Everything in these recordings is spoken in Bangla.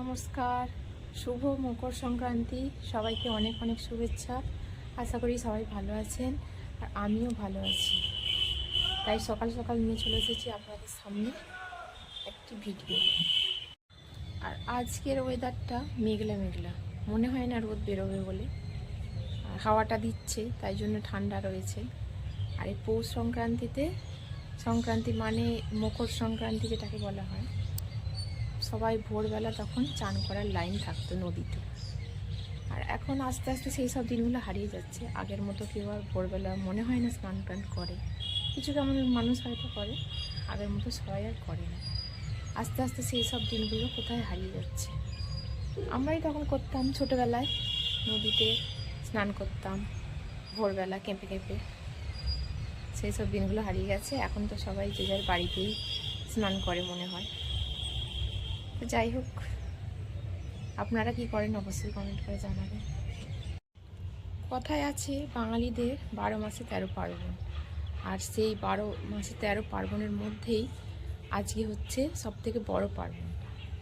নমস্কার, শুভ মকর সংক্রান্তি। সবাইকে অনেক অনেক শুভেচ্ছা। আশা করি সবাই ভালো আছেন আর আমিও ভালো আছি। তাই সকাল সকাল নিয়ে চলে এসেছি আপনাদের সামনে একটি ভিডিও। আর আজকের ওয়েদারটা মেঘলা মেঘলা, মনে হয় না রোদ বেরোবে বলে। আর হাওয়াটা দিচ্ছে, তাই জন্য ঠান্ডা রয়েছে। আর এই পৌষ সংক্রান্তি মানে মকর সংক্রান্তি যেটাকে বলা হয়, সবাই ভোরবেলা তখন চান করার লাইন থাকতো নদীতে। আর এখন আস্তে আস্তে সেই সব দিনগুলো হারিয়ে যাচ্ছে। আগের মতো কেউ আর ভোরবেলা মনে হয় না স্নান টান করে। কিছু কেমন মানুষ হয়তো করে, আগের মতো সবাই আর করে না। আস্তে আস্তে সেই সব দিনগুলো কোথায় হারিয়ে যাচ্ছে। আমরাই তখন করতাম ছোটোবেলায়, নদীতে স্নান করতাম ভোরবেলা কেঁপে কেঁপে। সেই সব দিনগুলো হারিয়ে গেছে। এখন তো সবাই যে যার বাড়িতেই স্নান করে মনে হয়। তো যাই হোক, আপনারা কি করেন অবশ্যই কমেন্ট করে জানাবেন। কথায় আছে বাঙালিদের 12 মাসে 13 পার্বণ। আর সেই 12 মাসে 13 পার্বণের মধ্যেই আজকে হচ্ছে সবথেকে বড় পার্বণ।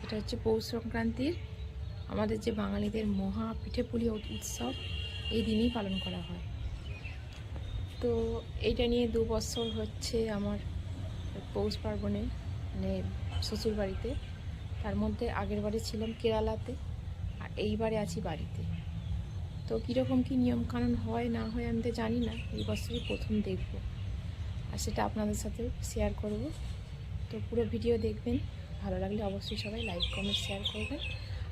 এটা হচ্ছে পৌষ সংক্রান্তির আমাদের যে বাঙালিদের মহা পিঠেপুলি উৎসব, এই দিনেই পালন করা হয়। তো এইটা নিয়ে 2 বছর হচ্ছে আমার পৌষ পার্বণে, মানে শ্বশুর বাড়িতে। তার মধ্যে আগের বারে ছিলাম কেরালাতে, আর এইবারে আছি বাড়িতে। তো কীরকম কী নিয়মকানুন হয় না হয় আমি তো জানি না, এই বছরই প্রথম দেখব আর সেটা আপনাদের সাথে শেয়ার করব। তো পুরো ভিডিও দেখবেন, ভালো লাগলে অবশ্যই সবাই লাইক কমেন্ট শেয়ার করবেন।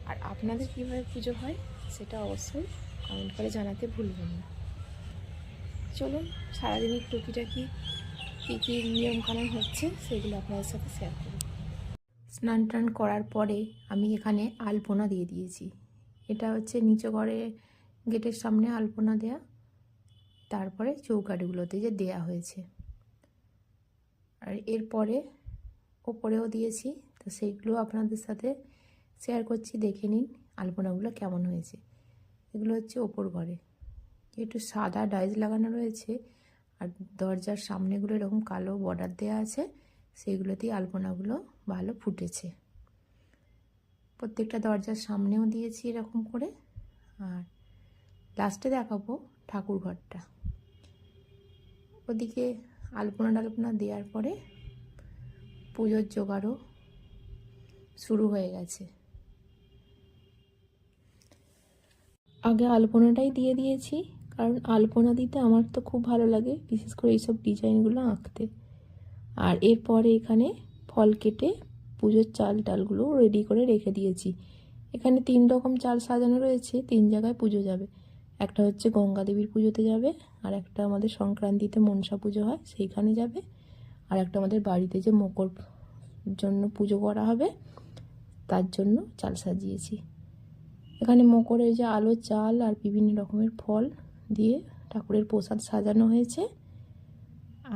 আর আপনাদের কীভাবে পুজো হয় সেটা অবশ্যই কমেন্ট করে জানাতে ভুলবেন না। চলুন সারাদিনের টুকিটাকি কী কী নিয়মকানুন হচ্ছে সেগুলো আপনাদের সাথে শেয়ার করব। স্নান টান করার পরে আমি এখানে আলপনা দিয়ে দিয়েছি। এটা হচ্ছে নিচে ঘরে গেটের সামনে আলপনা দেয়া, তারপরে চৌকাঠগুলোতে যে দেয়া হয়েছে। আর এরপরে ওপরেও দিয়েছি, তো সেইগুলো আপনাদের সাথে শেয়ার করছি, দেখে নিন আলপনাগুলো কেমন হয়েছে। এগুলো হচ্ছে ওপর ঘরে, একটু সাদা ডাইজ লাগানো রয়েছে, আর দরজার সামনেগুলো এরকম কালো বর্ডার দেওয়া আছে, সেইগুলোতেই আলপনাগুলো ভালো ফুটেছে। প্রত্যেকটা দরজার সামনেও দিয়েছি এরকম করে। আর লাস্টে দেখাবো ঠাকুর ঘরটা। ওদিকে আলপনা দেওয়ার পরে পুজোর জোগাড়ও শুরু হয়ে গেছে। আগে আলপনাটাই দিয়ে দিয়েছি, কারণ আলপনা দিতে আমার তো খুব ভালো লাগে, বিশেষ করে এইসব ডিজাইনগুলো আঁকতে। আর এরপরে এখানে ফল কেটে পুজোর চাল ডালগুলো রেডি করে রেখে দিয়েছি। এখানে 3 রকম চাল সাজানো রয়েছে, 3 জায়গায় পুজো যাবে। একটা হচ্ছে গঙ্গা দেবীর পুজোতে যাবে, আর একটা আমাদের সংক্রান্তিতে মনসা পুজো হয় সেইখানে যাবে, আর একটা আমাদের বাড়িতে যে মকর জন্য পুজো করা হবে তার জন্য চাল সাজিয়েছি। এখানে মকরের যে আলো চাল আর বিভিন্ন রকমের ফল দিয়ে ঠাকুরের প্রসাদ সাজানো হয়েছে।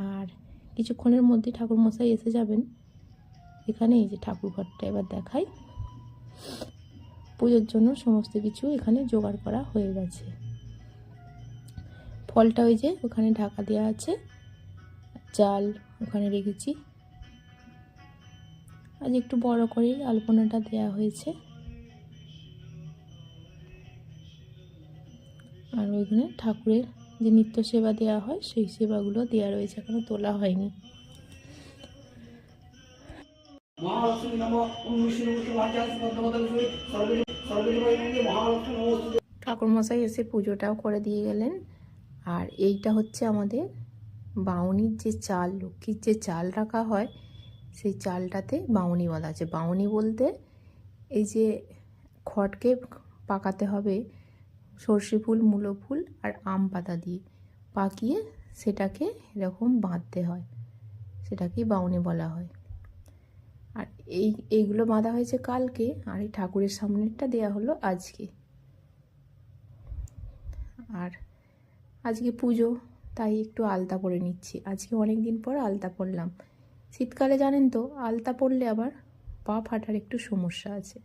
আর কিছুক্ষণের মধ্যে ঠাকুরমশাই এসে যাবেন। এখানে এই যে ঠাকুর ঘরটা এবার দেখাই। পুজোর জন্য সমস্ত কিছু এখানে জোগাড় করা হয়ে গেছে। ফলটা ওই যে ওখানে ঢাকা দেওয়া আছে, চাল ওখানে রেখেছি। আজ একটু বড় করে আলপনাটা দেওয়া হয়েছে। আর ওইখানে ঠাকুরের যে নিত্য সেবা দেওয়া হয় সেই সেবাগুলো দেওয়া রয়েছে, এখনো তোলা হয়নি। ঠাকুরমশাই এসে পুজোটাও করে দিয়ে গেলেন। আর এইটা হচ্ছে আমাদের বাউনির যে চাল, লক্ষ্মীর যে চাল রাখা হয় সেই চালটাতে বাউনি বলা আছে। বাউনি বলতে এই যে খড়কে পাকাতে হবে সর্ষে ফুল, মূলো ফুল আর আম পাতা দিয়ে পাকিয়ে সেটাকে এরকম বাঁধতে হয়, সেটাকেই বাউনি বলা হয়। আর এইগুলো বাঁধা হয়েছে কালকে, আর এই ঠাকুরের সামনেরটা দেয়া হলো আজকে। আর আজকে পুজো, তাই একটু আলতা পরে নিচ্ছি। আজকে অনেক দিন পর আলতা পরলাম। শীতকালে জানেন তো আলতা পরলে আবার পা ফাটার একটু সমস্যা আছে,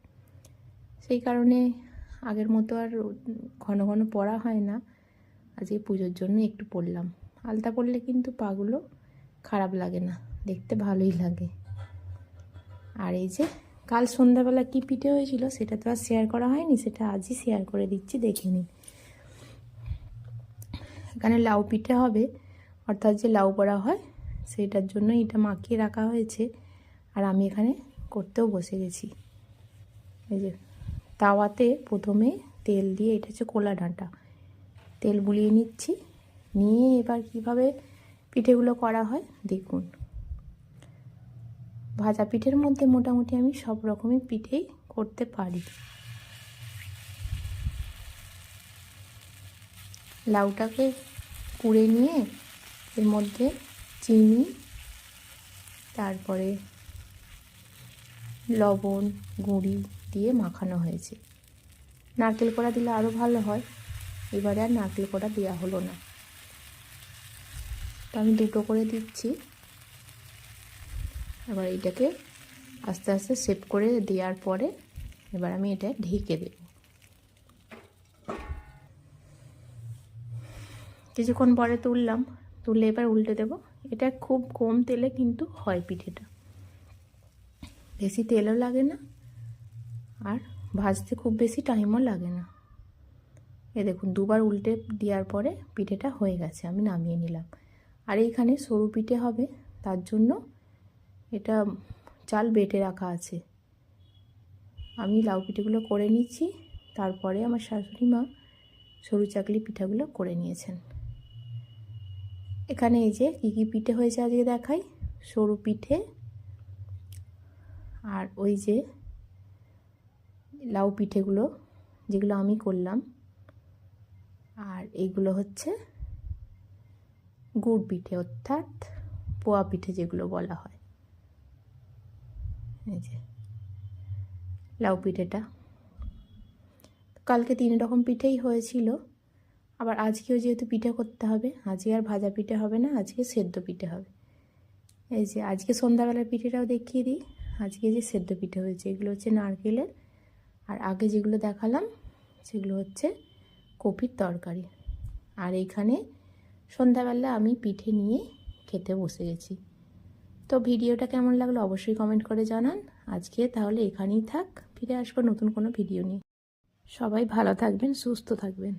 সেই কারণে আগের মতো আর ঘন ঘন পরা হয় না। আজকে পুজোর জন্য একটু পরলাম। আলতা পরলে কিন্তু পাগুলো খারাপ লাগে না, দেখতে ভালোই লাগে। আর এই যে কাল সন্ধ্যাবেলা কি পিঠে হয়েছিল সেটা তো আর শেয়ার করা হয়নি, সেটা আজই শেয়ার করে দিচ্ছি, দেখে নিন। এখানে লাউ পিঠে হবে, অর্থাৎ যে লাউ বড়া হয় সেটার জন্য এটা মাখিয়ে রাখা হয়েছে। আর আমি এখানে করতেও বসে গেছি। এই যে তাওয়াতে প্রথমে তেল দিয়ে, এটা হচ্ছে কোলা ডাঁটা, তেল বুলিয়ে নিচ্ছি, নিয়ে এবার কিভাবে পিঠেগুলো করা হয় দেখুন। ভাজা পিঠের মধ্যে মোটামুটি আমি সব রকমের পিঠেই করতে পারি। লাউটাকে কুড়ে নিয়ে এর মধ্যে চিনি, তারপরে লবণ গুঁড়ি দিয়ে মাখানো হয়েছে। নারকেল কোড়া দিলে আরও ভালো হয়, এবারে আর নারকেল কোড়া দেওয়া হলো না, তো আমি দুটো করে দিচ্ছি। এবার এটাকে আস্তে আস্তে সেট করে দেওয়ার পরে এবার আমি এটা ঢেকে দেব। কিছুক্ষণ পরে তুললাম, তুললে এবার উল্টে দেব। এটা খুব কম তেলে কিন্তু হয় পিঠেটা, বেশি তেলও লাগে না আর ভাজতে খুব বেশি টাইমও লাগে না। এ দেখুন দুবার উল্টে দেওয়ার পরে পিঠেটা হয়ে গেছে, আমি নামিয়ে নিলাম। আর এইখানে সরু পিঠে হবে, তার জন্য এটা চাল বেটে রাখা আছে। আমি লাউ পিঠেগুলো করে নিচ্ছি, তারপরে আমার শাশুড়ি মা সরু চাকলি পিঠাগুলো করে নিয়েছেন। এখানে এই যে কী কী পিঠে হয়েছে আজকে দেখাই। সরু পিঠে, আর ওই যে লাউ পিঠেগুলো যেগুলো আমি করলাম, আর এইগুলো হচ্ছে গুড় পিঠে অর্থাৎ পোয়া পিঠে যেগুলো বলা হয়। এই যে লাউ পিঠেটা কালকে 3 রকম পিঠেই হয়েছিল, আবার আজকেও যেহেতু পিঠে করতে হবে, আজকে আর ভাজা পিঠে হবে না, আজকে সেদ্ধ পিঠে হবে। এই যে আজকে সন্ধ্যাবেলার পিঠেটাও দেখিয়ে দিই। আজকে যে সেদ্ধ পিঠে হয়েছে এগুলো হচ্ছে নারকেলের, আর আগে যেগুলো দেখালাম সেগুলো হচ্ছে কপির তরকারি। আর এইখানে সন্ধ্যাবেলা আমি পিঠে নিয়ে খেতে বসে গেছি। তো ভিডিওটা কেমন লাগলো অবশ্যই কমেন্ট করে জানান। আজকে তাহলে এখানেই থাক, ফিরে আসবো নতুন কোনো ভিডিও নিয়ে। সবাই ভালো থাকবেন, সুস্থ থাকবেন।